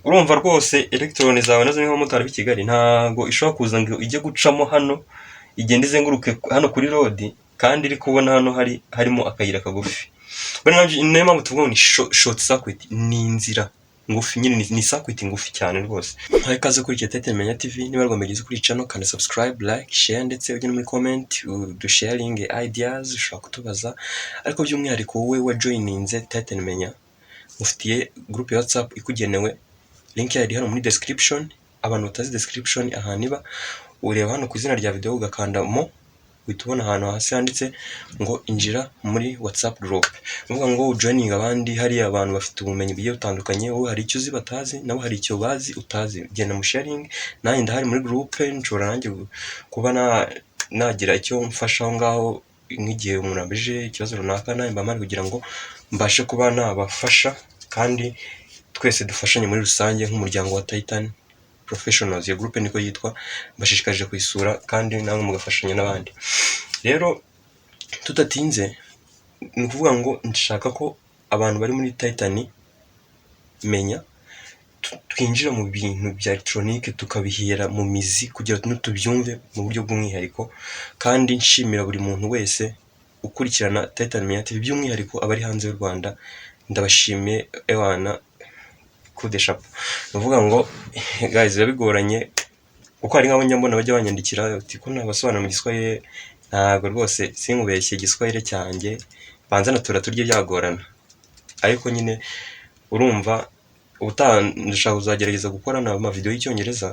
urumva rwose electron zawe nazo ni nk'abamotari b'i Kigali ntago ishobora kuza ngo ijye gucamo hano igenda izenguruke hano kuri road kandi iri kubona hano harimo akayira kagufi. Niyo mpamvu tuvuga ni short circuit, ni inzira ngufi nyine, ni circuit ngufi cyane rwose. Hari kaze kuri Tetanemenya TV, niba rwamegeze kuri channel kandi subscribe, like, share ndetse ujye muri comment du sharing ideas ushaka kutubaza, ariko by'umwihariko wowe wa joininze Tetanemenya ufitiye group ya WhatsApp ikugenewe, link yayo iri hano muri description. Abantu batazi description ahantu iba, ureba hano ku izina rya video ugakandamo, uhita ubona ahantu hasi handitse ngo injira muri WhatsApp group. Uvuga ngo joining abandi, hari abantu bafite ubumenyi bugiye butandukanye, wowe hari icyo uzi batazi, nabo hari icyo bazi utazi, genda mu sharing. Nanjye ndahari muri group, nshobora nanjye kuba nagira icyo mfasha aho ngaho, nk'igihe umuntu abije ikibazo runaka nanjye mbamara kugira ngo mbashe kuba nabafasha, kandi twese dufashanye muri rusange nk'umuryango wa Titan Professionals. Iyo group niko yitwa, mbashishikarije kuyisura kandi namwe mugafashanya n'abandi. Rero tudatinze, ni ukuvuga ngo nshaka ko abantu bari muri Titan Menya twinjira mu bintu bya electronique tukabihera mu mizi kugira ngo tubyumve mu buryo bw'umwihariko, kandi nshimira buri muntu wese ukurikirana Titan Menya TV, by'umwihariko abari hanze y'u Rwanda. Ndabashimiye ewana kudesha. Uvuga ngo guys birabigoranye kuko hari nk'abo nyambona bajya banyandikira ati ko nabasobanura mu Giswahili, ntabwo rwose sinkubeshye Igiswahili cyanjye banza natura turye byagorana, ariko nyine urumva ubutaha ndashaka kuzagerageza gukora ama video y'Icyongereza.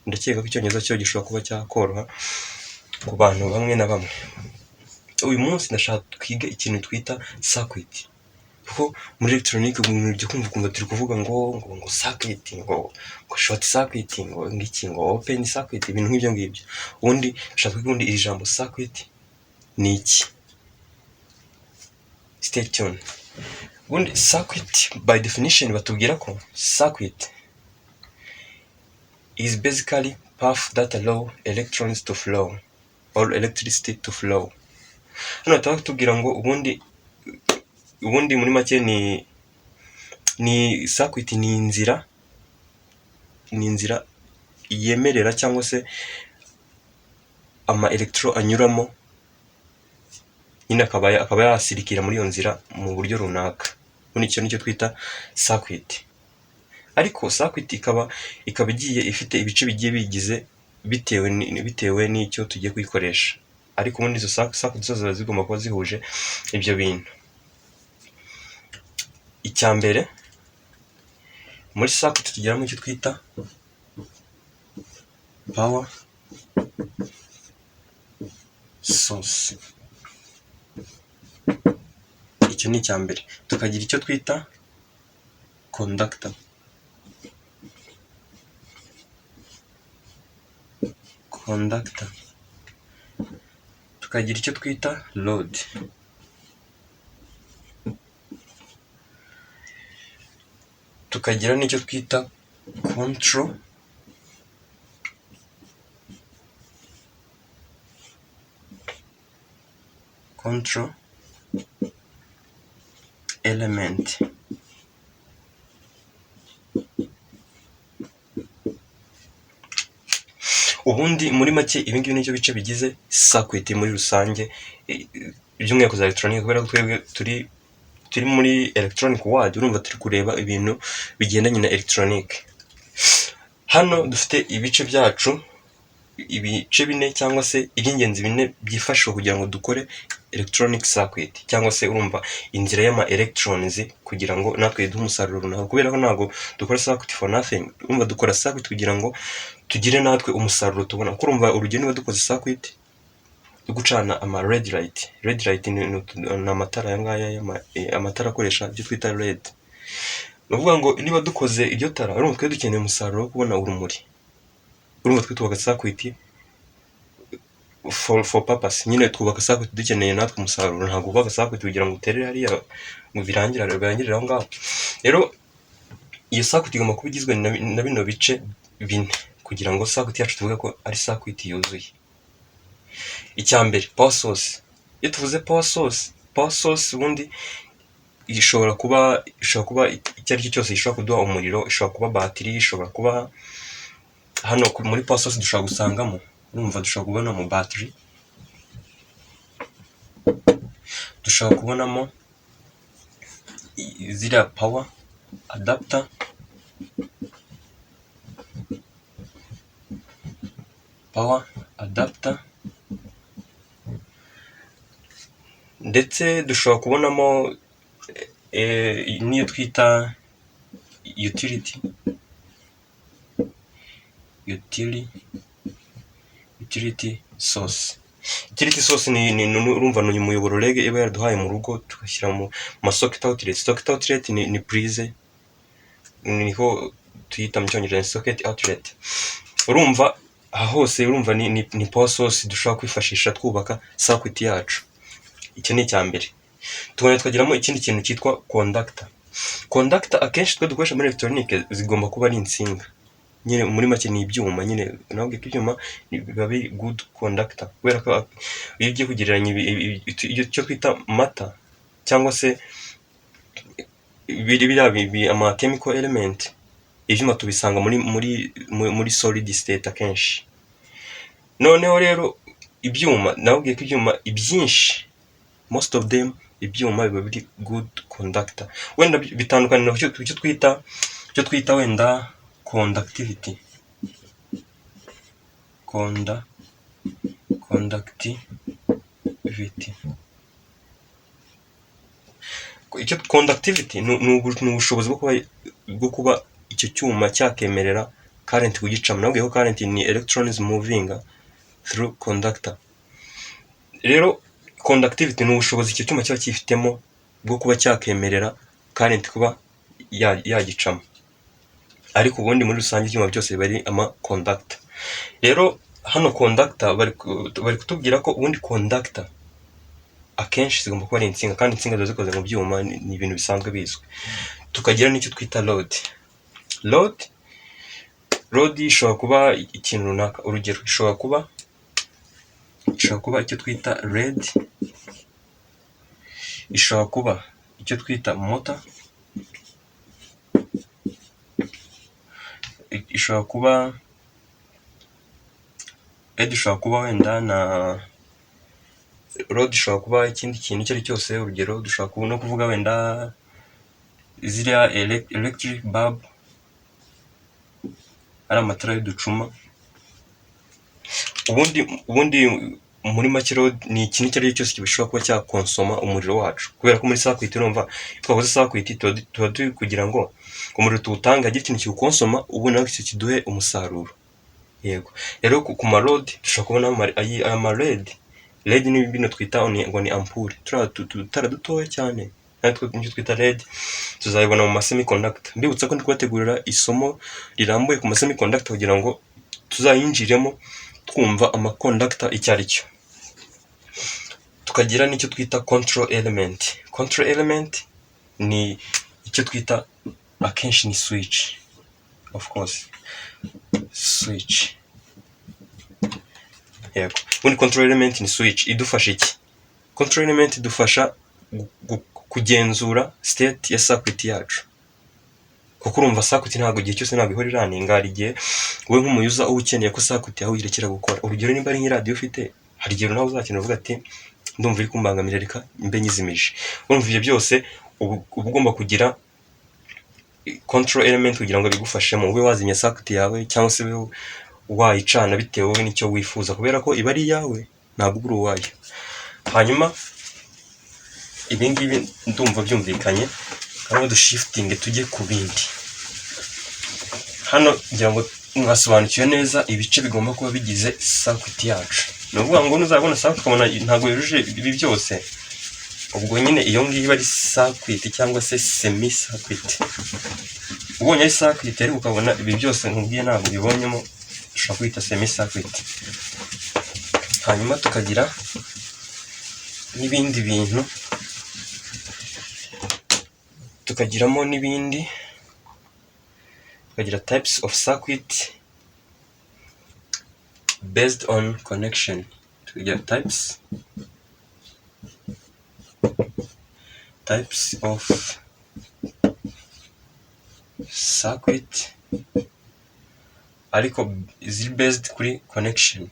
Ndakeka ko Icyongereza cyo gishobora kuba cyakoroha ku bantu bamwe na bamwe. Uyu munsi ndashaka twige ikintu twita circuit, kuko muri electronique byo kumva turi kuvuga ngo circuit, ngo short circuit, ngo ngiki, ngo open circuit, ibintu nk'ibyo ngibyo. Ubundi ndashaka kwiga iri jambo circuit ni iki. Stay tuned. Ubundi circuit by definition batubwira ko circuit is basically path that allow electrons to flow or electricity to flow. Hano batubwira ngo ubundi muri make ni circuit, ni inzira yemerera cyangwa se ama electro anyuramo, nyine akaba yasirikira muri iyo nzira mu buryo runaka. Ubundi icyo nicyo twita circuit. Ariko circuit ikaba igiye ifite ibice bigiye bigize bitewe n'icyo tugiye kuyikoresha, ariko ubundi izo circuit zose zigomba kuba zihuje ibyo bintu. Icyambere muri circuit tugiramo icyo twita power source. Icyo ni icyambere. Tukagira icyo twita conductor. Tukagira icyo twita load. Tukagira n'icyo twita control element. Ubundi muri make ibi ngibi nicyo bice bigize circuit muri rusange, by'umwihariko za electronic, kubera ko twebwe turi muri electronic world. Urumva turi kureba ibintu bigendanye na electronic. Hano dufite ibice byacu, ibice bine cyangwa se iby'ingenzi bine byifashishwa kugira ngo dukore electronic circuit, cyangwa se urumva inzira y'ama electrons kugira ngo natwe duhe umusaruro runaka, kubera ko ntabwo dukora circuit for nothing. Urumva dukora circuit kugira ngo tugire natwe umusaruro tubona. Urumva urugero niba dukoze circuit yo gucana ama red light ni amatara yangaya, amatara akoresha ibyo twita red. Uvuga ngo niba dukoze iryo tara, urumva twe dukeneye umusaruro wo kubona urumuri. Urumva twe twubaka circuit for purpose, nyine twubaka circuit dukeneye natwe umusaruro. Ntabwo ubaka circuit kugira ngo uterere hariya mu birangirira aho ngaho. Rero iyo circuit igomba kuba igizwe na bino bice bine kugira ngo circuit yacu tuvuge ko ari circuit yuzuye. Icyambere power source. Iyo tuvuze power source ubundi ishobora kuba icyo ari cyo cyose gishobora kuduha umuriro, ishobora kuba batiri, ishobora kuba hano muri power source dushobora gusangamo, urumva dushobora kubonamo batiri, dushobora kubonamo ziriya power adapter, ndetse dushobora kubonamo niyo twita utility source. Utility source ni urumva ni umuyoboro rege iba yaraduhaye mu rugo, tugashyira mu socket outlet. Socket outlet ni prise, niho tuyita mu cyongereza socket outlet. Urumva aha hose urumva ni power source dushobora kwifashisha twubaka circuit yacu. Icyo ni icya mbere. Tugomba twagiramo ikindi kintu cyitwa conductor. Conductor akenshi twe dukoresha muri electronique zigomba kuba ari insinga, nyine muri make ni ibyuma, nyine nabwo ibyuma biba biri good conductor, kubera ko iyo ugiye kugereranya icyo twita matter cyangwa se biriya ama chemical element, ibyuma tubisanga muri solid state akenshi. Noneho rero ibyuma nabwiye ko ibyuma ibyinshi, most of them ibyuma biba biri good conductor. Wenda bitandukanye icyo twita wenda conductivity. Icyo conductivity ni ubushobozi bwo kuba icyo cyuma cyakemerera current kugicamo. Nabwiye ko current ni electrons moving through conductor. Rero conductivity ni ubushobozi icyo cyuma cyaba cyifitemo bwo kuba cyakemerera current kuba yagicamo, ariko ubundi muri rusange ibyuma byose bari ama conductor. Rero hano conductor bari kutubwira ko ubundi conductor akenshi zigomba kuba ari insinga, kandi insinga ziba zikoze mu byuma, ni ibintu bisanzwe bizwi. Tukagira n'icyo twita load ishobora kuba ikintu runaka, urugero ishobora kuba icyo twita LED, ishobora kuba icyo twita motor, ishobora kuba wenda na load, ishobora kuba ikindi kintu icyo ari cyose. Urugero dushobora kuba no kuvuga wenda ziriya electric bulb, ari amatara y'uducuma. Ubundi muri make load ni ikintu icyo ari cyo cyose gishobora kuba cyakonsoma umuriro wacu, kubera ko muri circuit urumva twakoze circuit tuba turi kugira ngo umuriro tuwutanga agire ikintu kiwukonsoma, ubu nawe kiduhe umusaruro. Yego, rero ku ma load dushobora kubona ama LED ni bino twita ngo ni ampule, tutara dutoya cyane, natwe nicyo twita LED. Tuzayibona mu semiconductor. Mbibutsa ko ndi kubategurira isomo rirambuye ku semiconductor kugira ngo tuzayinjiremo twumva ama conductor icyo ari cyo. Tukagira n'icyo twita control element. Control element ni icyo twita akenshi ni switch, of course switch. Yego, ubundi control element ni switch. Idufasha iki? Control element idufasha kugenzura state ya circuit yacu, kuko urumva circuit ntabwo igihe cyose ntabwo ihora iraninga. Hari igihe wowe nk'umuyuza uba ukeneye ko circuit yawe irekera gukora. Urugero nimba ari nk'iradiyo ufite, hari igihe nawe uzakenera uvuga ati ndumva iri kumbangamira, reka mbe nyizimije. Urumva ibyo byose uba ugomba kugira control element kugira ngo bigufashemo, ube wazimya circuit yawe cyangwa se wayicana bitewe n'icyo wifuza, kubera ko iba ari iyawe, ntabwo uri uwayo. Hanyuma ibi ngibi ndumva byumvikanye, hano dushifting tujye ku bindi. Hano ngira ngo mwasobanukiwe neza ibice bigomba kuba bigize circuit yacu. Ni ukuvuga ngo nuzabona circuit ukabona ntabwo yujuje ibi byose, ubwo nyine iyo ngiyo ari circuit cyangwa se semi circuit. Ubonye ari circuit ariko ukabona ibi byose nkubwiye ntabwo bibonyemo, ushobora kwita semi circuit. Hanyuma tukagira n'ibindi bintu, tukagiramo n'ibindi, tukagira types of circuit based on connection. Tukagira types of circuit ariko ziri based kuri connection.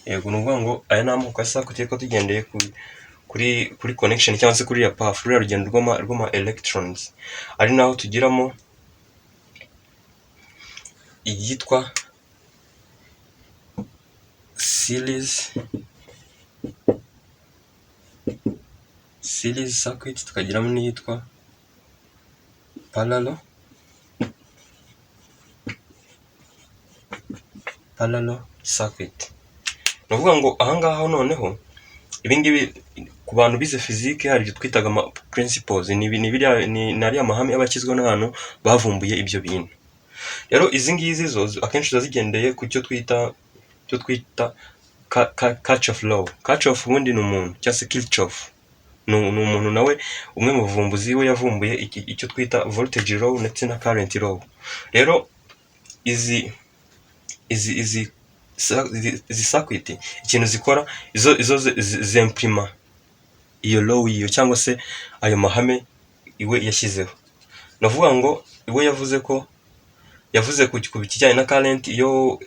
Yego, ni ukuvuga ngo aya ni amoko ya circuit ariko tugendeye kuri connection cyangwa se kuri ya path, ruriya rugendo rw'ama electrons, ari naho tugiramo iyitwa series circuit, tukagiramo n'iyitwa parallel circuit. Ni ukuvuga ngo ahangaha noneho ibingibi ku bantu bize physique hari ibyo twitaga principles, ni ariya mahame aba ashyizweho n'abantu bavumbuye ibyo bintu. Rero izi ngizi zo akenshi ziba zigendeye ku cyo twita Kirchhoff law. Kirchhoff ubundi ni umuntu cyangwa se Kirchhoff ni umuntu nawe umwe mu bavumbuzi we yavumbuye icyo twita voltage law ndetse na current law. Rero izi circuit ikintu zikora izo zemprima iyo law iyo cyangwa se ayo mahame iwe yashyizeho. Navuga ngo iwe yavuze ku kijyanye na current, iyo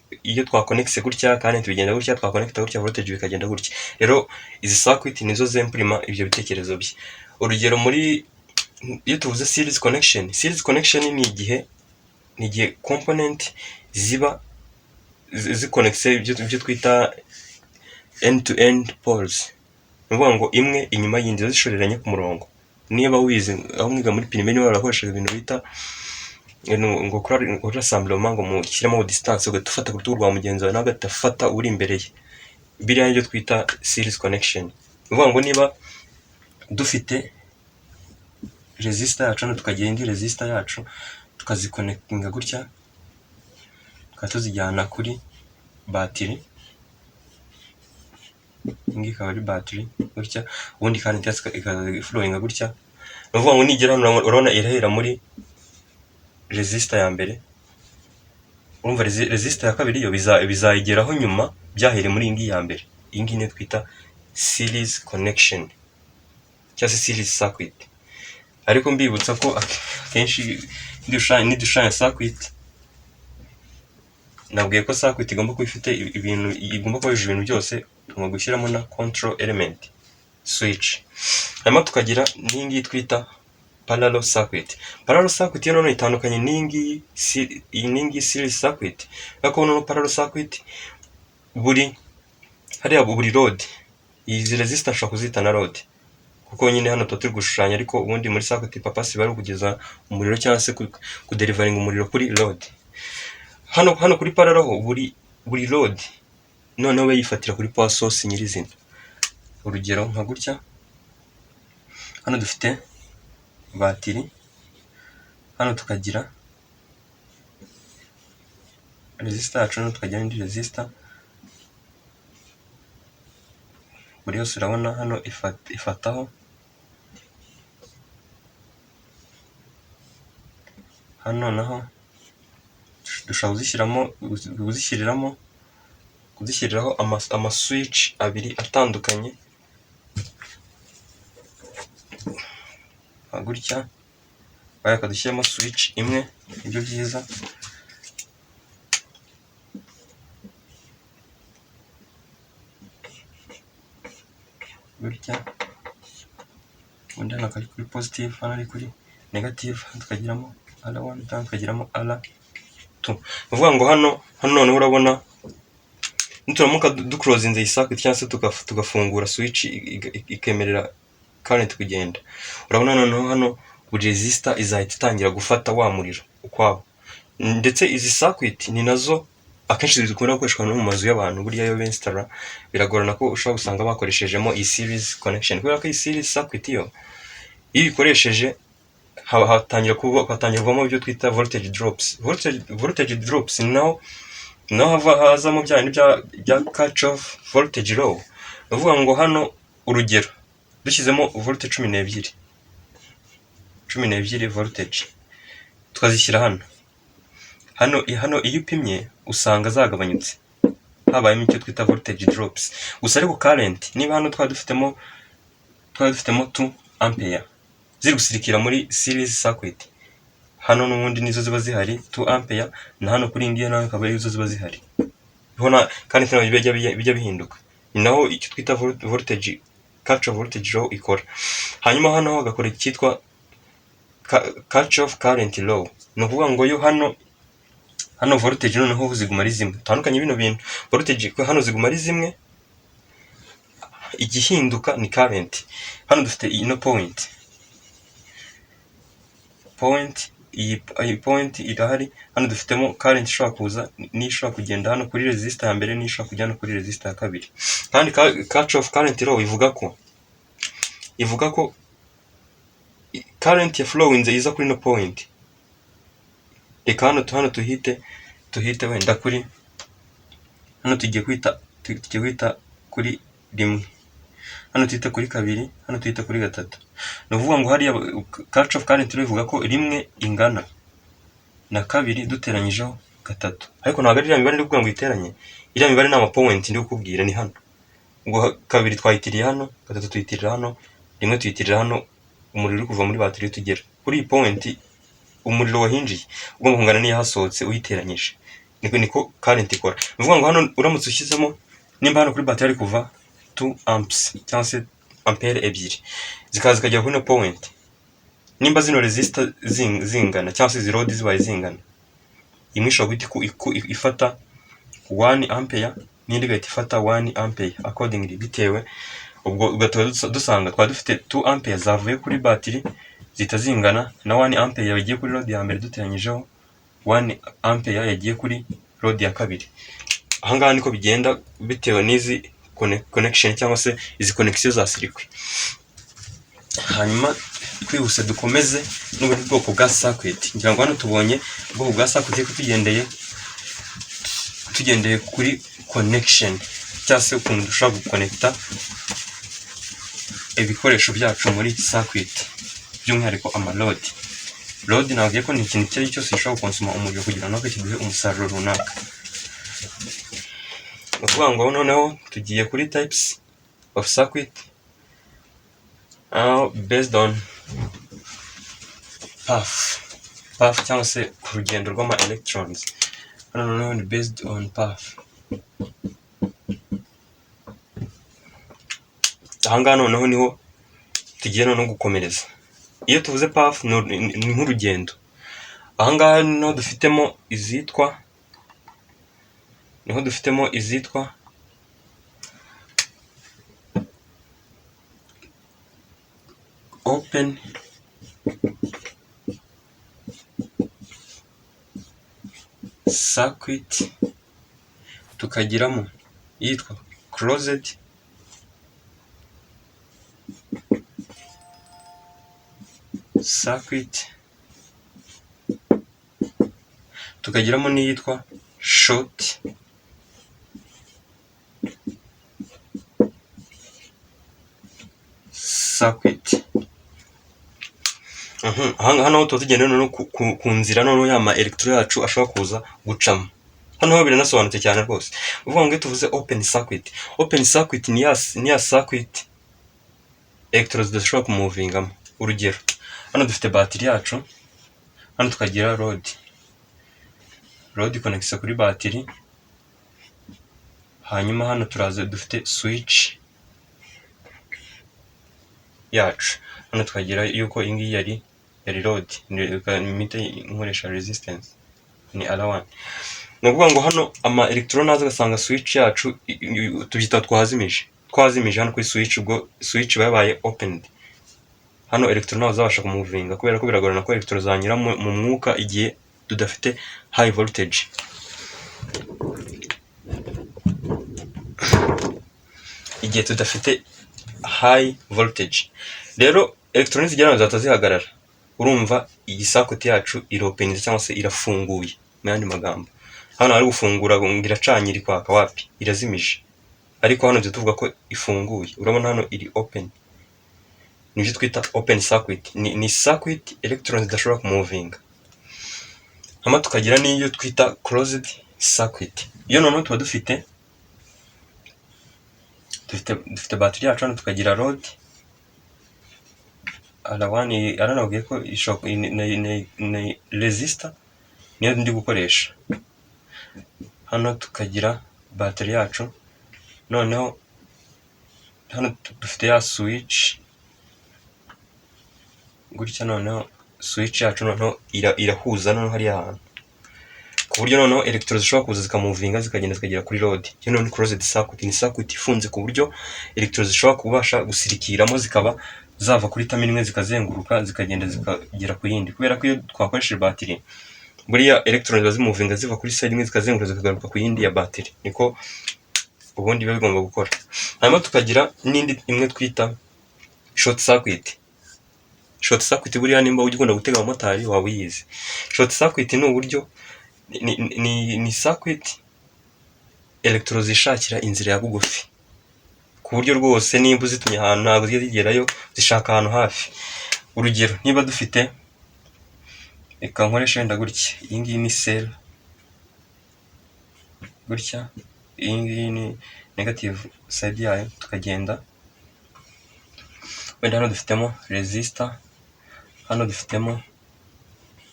twakonekise gutya current bigenda gutya, twakonekita gutya voltage bikagenda gutya. Rero izi circuit nizo zemprima ibyo bitekerezo bye. Urugero iyo tuvuze series connection ni igihe component ziba zikonekise ibyo twita end to end poles. Ni ukuvuga ngo imwe inyuma y'indi zishoreranye ku murongo. Niba wize aho mwiga muri primaire niba barakoreshaga ibintu bita ngo kuri rassemblement, ngo mushyiremo distance ugahita ufata ku rutugu rwa mugenzi wawe nawe ugahita ufata uri imbere ye. Biriya nibyo twita series connection. Ni ukuvuga ngo niba dufite resistor yacu tukagira indi resistor yacu tukaziconnectinga gutya, tukaba tuzijyana kuri batiri, iyi ikaba ari batiri gutya, ubundi kandi ikaza iflowinga gutya. Ni ukuvuga ngo nigera hano urabona irahera muri resistor ya mbere, urumva resistor ya kabiri yo bizayigeraho nyuma byahere muri iyi ngiyi ya mbere. Iyi ngiyi niyo twita series connection cyangwa se series circuit. Ariko mbibutsa ko akenshi nidushanya circuit, nabwiye ko circuit igomba kuba ifite igomba kubahisha ibintu byose, tugomba gushyiramo na control element switch. Hanyuma tukagira n'iyi ngiyi twita parallel circuit. Parallel circuit yo noneho itandukanye n'iyi ngiyi series circuit. Ariko noneho parallel circuit buri load, izi resistor nshobora kuzita na load kuko nyine hano tuba turi gushushanya, ariko ubundi muri circuit papa si bari kugeza umuriro cyangwa se kuderivaringa umuriro kuri load. Hano kuri parallel ho buri load noneho we yifatira kuri power source nyirizina. Urugero nka gutya, hano dufite batiri, hano tukagira resistor yacu, hano tukagira indi resistor. Buri yose urabona hano ifataho, hano naho dushobora kuzishyiriraho amaswitch abiri atandukanye gutya, bakadushyiramo switch imwe, ibyo byiza. Gutya ubundi hano kari kuri positive, hano ari kuri negative, tukagiramo R1 tukagiramo R2. Ni ukuvuga ngo hano noneho urabona nituramuka duclosinze iyi circuit cyangwa se tugafungura switch ikemerera current kugenda, urabona noneho hano buri resistor izahita itangira gufata wa muriro ukwabo. Ndetse izi circuit ni nazo akenshi zikunda gukoreshwa no mu mazu y'abantu. Burya yo bensitara biragorana ko ushobora gusanga bakoreshejemo iyi series connection, kubera ko iyi series circuit iyo ikoresheje hatangira kuvamo ibyo twita voltage drops. Naho hazamo bya Kirchhoff voltage law. Ni ukuvuga ngo hano urugero dushyizemo voltage 12 voltage tukazishyira hano iyo upimye usanga zagabanyutse. habayemo icyo twita voltage drops. Gusa ariko current niba hano twari dufitemo 2 ampere ziri gusirikira muri series circuit, hano n'ubundi nizo ziba zihari 2 ampere, na hano kuri ngiyo nawe akaba arizo ziba zihari. Ubona kandi tano bijya bihinduka, ni naho icyo twita voltage Kirchhoff voltage law ikora. Hanyuma hano hagakora icyitwa Kirchhoff current law, ni ukuvuga ngo yo hano voltage noneho ziguma ari zimwe. Tandukanye bino bintu, voltage hano ziguma ari zimwe, igihinduka ni current. Hano dufite ino point, iyi point irahari. Hano dufitemo current ishobora kuza n'ishobora kugenda hano kuri resistor ya mbere n'ishobora kujya hano kuri resistor ya kabiri. Kandi Kirchhoff current law ivuga ko current ya flowing iza kuri no point. Reka hano tuhite wenda kuri hano tugiye kwita kuri rimwe, hano tuhita kuri kabiri, hano tuhita kuri gatatu. Ni ukuvuga ngo hariya Kirchhoff current law ivuga ko rimwe ingana na kabiri duteranyijeho gatatu. Ariko ntabwo ari iriya mibare ndi kuvuga ngo iteranye, iriya mibare ni amapoint ndi kukubwira ni hano. Ngo kabiri twayitiriye hano, gatatu tuyitirira hano, rimwe tuyitirira hano, umuriro uri kuva muri batiri tugera kuri iyi point, umuriro wahinjiye ugomba kungana n'iyo hasohotse uyiteranyije. Niko current ikora. Ni ukuvuga ngo hano uramutse ushyizemo, nimba hano kuri batiri ari kuva 2 amps cyangwa se ampere ebyiri, zikaza zikajya kuri no point, nimba zino resistor zingana cyangwa se izi load zibaye zingana, imwe ishobora guhita ifata 1 ampere n'indi igahita ifata 1 ampere accordingly, bitewe ubwo ugatuba dusanga twaba dufite 2 ampere zavuye kuri batiri zita zingana na 1 ampere yagiye kuri load ya mbere duteranyijeho 1 ampere yagiye kuri load ya kabiri. Ahangaha niko bigenda bitewe n'izi connection cyangwa se izi connection za circuit. Hanyuma twihuse dukomeze n'ubundi bwoko bwa circuit. Ngira ngo hano tubonye ubwoko bwa circuit ko tugendeye kuri connection cyangwa se ukuntu dushobora guconnecta ibikoresho byacu muri circuit, by'umwihariko load nabwiye ko ni ikintu icyo ari cyo cyose gishobora konsoma umuriro kugira ngo kiduhe umusaruro runaka. Ukuvuga ngo noneho tugiye kuri types of circuit based on path cyangwa se ku rugendo rw'ama electrons. Hano noneho ni based on path. Ahangaha noneho niho tugiye no gukomereza. Iyo tuvuze path ni nk'urugendo. Ahangaha niho dufitemo izitwa open circuit, tukagiramo yitwa closed circuit, tukagiramo n'iyitwa short circuit. Hano tuba tugenda no ku nzira noneho y'ama electro yacu ashobora kuza gucamo. Hano ho biranasobanutse cyane rwose. Uvuga ngo tuvuze open circuit ni ya circuit electrons zidashobora kumuvingamo. Urugero, hano dufite batiri yacu, hano tukagira load connects kuri batiri, hanyuma hano turaza dufite switch yacu, hano tukagira yuko ingi yari load, imite inkoresha resistance ni R1. Ni ukuvuga ngo hano ama electron aza gasanga switch yacu tubyita twazimije hano kuri switch, ubwo switch babaye opened. Hano electron zabasha kumuvinga kubera ko biragorana ko electron zanyura mu mwuka igihe tudafite high voltage. Rero electron zigera zata zihagarara, urumva iyi circuit yacu iropen cyangwa se irafunguye. Mu yandi magambo, hano ari gufungura iracanye iri kwaka wapi, irazimije. Ariko hano tuvuga ko ifunguye, urabona hano iri open. Nibyo twita open circuit, ni circuit electrons zidashobora kumuvinga. Hama tukagira n'iyo twita closed circuit. Iyo noneho tuba dufite dufite batiri yacu hano, tukagira load R1 aranabwiye ko ni resistor niyo ndi gukoresha hano, tukagira batiri yacu. Noneho hano dufite ya switch gutya, noneho switch yacu noneho irahuza noneho hariya hantu, ku buryo noneho electro zishobora kuza zikamuvinga zikagenda zikagera kuri load. Iyo noneho closed circuit ni circuit ifunze ku buryo electro zishobora kubasha gusirikiramo zikaba zava kuri terminal zikazenguruka zikagenda zikagera ku yindi, kubera ko iyo twakoresheje batiri buriya electron ziba zimuvinga ziva kuri side imwe zikazenguruka zikagaruka ku yindi ya batiri, niko ubundi biba bigomba gukora. Hanyuma tukagira n'indi imwe twita short circuit. Short circuit buriya nimba ugikunda gutega abamotari waba uyizi. Short circuit ni uburyo ni circuit electro zishakira inzira ya bugufi, ku buryo rwose nimba uzitumye ahantu ntabwo zijya zigerayo, zishaka ahantu hafi. Urugero, niba dufite, reka nkoresha wenda gutya, iyi ngiyi ni cell gutya, iyi ngiyi ni negative side yayo, tukagenda wenda hano dufitemo resistor, hano dufitemo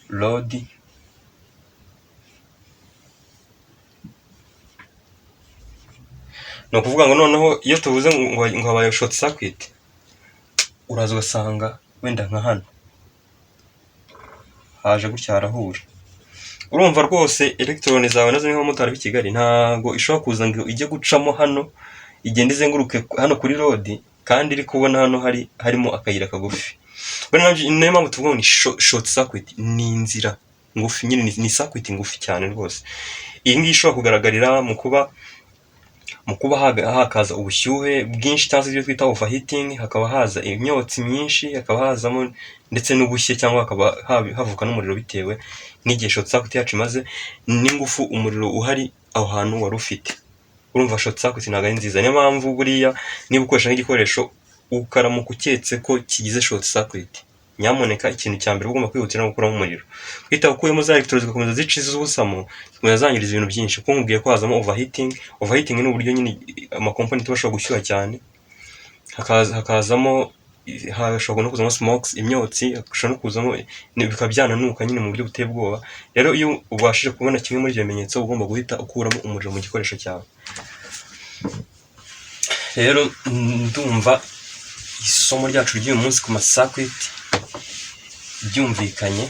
load, ni ukuvuga ngo noneho iyo tuvuze ngo habaye short circuit, uraza ugasanga wenda nka hano haje gutya harahura. Urumva rwose electron zawe nazo nk'abamotari b'i Kigali ntago ishobora kuza ngo ijye gucamo hano igenda izenguruke hano kuri load, kandi iri kubona hano harimo akayira kagufi. Niyo mpamvu tuvuga ngo ni short circuit, ni inzira ngufi nyine, ni circuit ngufi cyane rwose. Iyi ngiyi ishobora kugaragarira mu kuba hakaza ubushyuhe bwinshi cyangwa se ibyo twita overheating, hakaba haza imyotsi myinshi, hakaba hazamo ndetse n'ubushye, cyangwa hakaba havuka n'umuriro bitewe n'igihe short circuit yacu imaze n'ingufu umuriro uhari aho hantu wari ufite. Urumva short circuit ntabwo ari nziza. Niyo mpamvu buriya niba ukoresha nk'igikoresho ukaramuka uketse ko kigize short circuit, nyamuneka ikintu cya mbere ugomba kwihutira no gukuramo umuriro. Kwita ukuyemo za electro zigakomeza zica iz'ubusamo, zikomeza zangiriza ibintu byinshi, kuko nkubwiye ko hazamo overheating. Overheating ni uburyo nyine amakomponenti bashobora gushyuha cyane, hakazamo hashobora no kuzamo smokes, imyotsi, hashobora no kuzamo bikaba byananuka nyine mu buryo buteye ubwoba. Rero iyo ubashije kubona kimwe muri ibyo bimenyetso, ugomba guhita ukuramo umuriro mu gikoresho cyawe. Rero ndumva isomo ryacu ry'uyu munsi ku ma-circuit byumvikanye.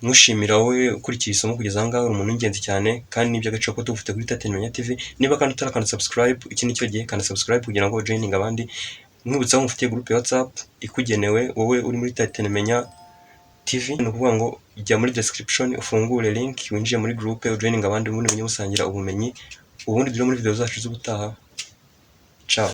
Mushimira wowe ukurikiye isomo kugeza aha ngaha, uri umuntu w'ingenzi cyane kandi n'iby'agaciro ko tugufite kuri Tatenomenya TV. Niba kandi utarakanda subscribe, iki nicyo gihe, kanda subscribe kugira ngo joining abandi. Mwibutsa ko mufitiye groupe ya WhatsApp ikugenewe wowe uri muri Tatenomenya TV. Ni ukuvuga ngo jya muri description ufungure link winjiye muri groupe joining abandi, ubundi mujye musangira ubumenyi, ubundi dure muri video zacu z'ubutaha. Ciao.